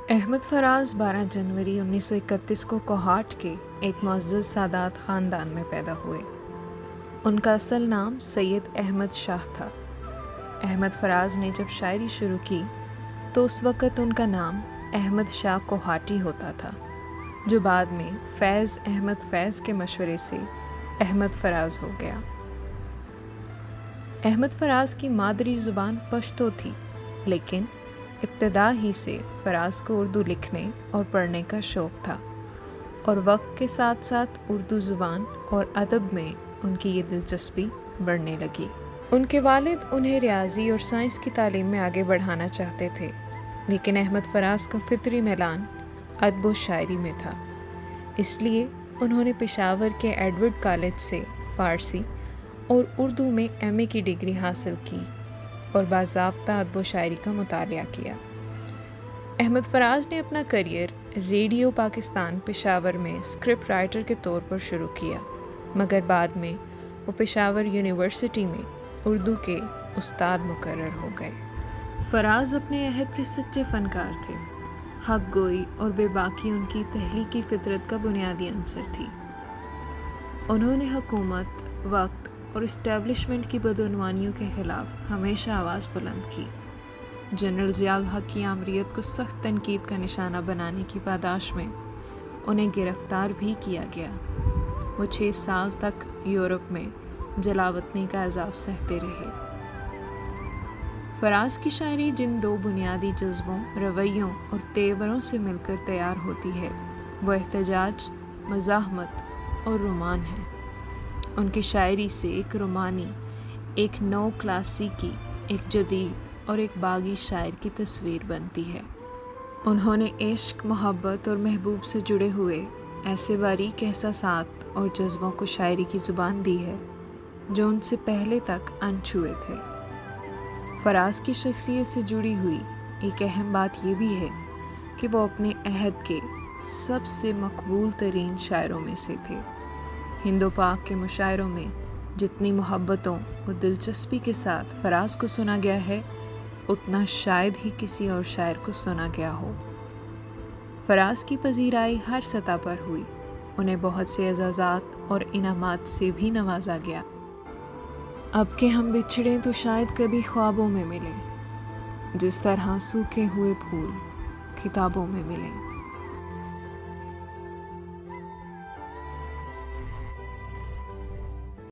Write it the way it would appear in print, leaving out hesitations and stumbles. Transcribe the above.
احمد فراز 12 جنوری 1931 کو کوہاٹ کے ایک معزز سادات خاندان میں پیدا ہوئے۔ ان کا اصل نام سید احمد شاہ تھا۔ احمد فراز نے جب شاعری شروع کی تو اس وقت ان کا نام احمد شاہ کوہاٹی ہوتا تھا، جو بعد میں فیض احمد فیض کے مشورے سے احمد فراز ہو گیا۔ احمد فراز کی مادری زبان پشتو تھی، لیکن ابتدا ہی سے فراز کو اردو لکھنے اور پڑھنے کا شوق تھا، اور وقت کے ساتھ ساتھ اردو زبان اور ادب میں ان کی یہ دلچسپی بڑھنے لگی۔ ان کے والد انہیں ریاضی اور سائنس کی تعلیم میں آگے بڑھانا چاہتے تھے، لیکن احمد فراز کا فطری میلان ادب و شاعری میں تھا، اس لیے انہوں نے پشاور کے ایڈورڈ کالج سے فارسی اور اردو میں ایم اے کی ڈگری حاصل کی اور باضابطہ ادب و شاعری کا مطالعہ کیا۔ احمد فراز نے اپنا کریئر ریڈیو پاکستان پشاور میں اسکرپٹ رائٹر کے طور پر شروع کیا، مگر بعد میں وہ پشاور یونیورسٹی میں اردو کے استاد مقرر ہو گئے۔ فراز اپنے عہد کے سچے فنکار تھے۔ حق گوئی اور بے باکی ان کی تخلیقی فطرت کا بنیادی عنصر تھی۔ انہوں نے حکومت، وقت اور اسٹیبلشمنٹ کی بدعنوانیوں کے خلاف ہمیشہ آواز بلند کی۔ جنرل ضیاء الحق کی آمریت کو سخت تنقید کا نشانہ بنانے کی پاداش میں انہیں گرفتار بھی کیا گیا۔ وہ 6 سال تک یورپ میں جلاوطنی کا عذاب سہتے رہے۔ فراز کی شاعری جن 2 بنیادی جذبوں، رویوں اور تیوروں سے مل کر تیار ہوتی ہے، وہ احتجاج، مزاحمت اور رومان ہے۔ ان کی شاعری سے ایک رومانی، ایک نو کلاسیکی، ایک جدید اور ایک باغی شاعر کی تصویر بنتی ہے۔ انہوں نے عشق، محبت اور محبوب سے جڑے ہوئے ایسے باریک احساسات اور جذبوں کو شاعری کی زبان دی ہے جو ان سے پہلے تک انچھوئے تھے۔ فراز کی شخصیت سے جڑی ہوئی ایک اہم بات یہ بھی ہے کہ وہ اپنے عہد کے سب سے مقبول ترین شاعروں میں سے تھے۔ ہند و پاک کے مشاعروں میں جتنی محبتوں و دلچسپی کے ساتھ فراز کو سنا گیا ہے، اتنا شاید ہی کسی اور شاعر کو سنا گیا ہو۔ فراز کی پذیرائی ہر سطح پر ہوئی، انہیں بہت سے اعزازات اور انعامات سے بھی نوازا گیا۔ اب کہ ہم بچھڑیں تو شاید کبھی خوابوں میں ملیں، جس طرح سوکھے ہوئے پھول کتابوں میں ملیں۔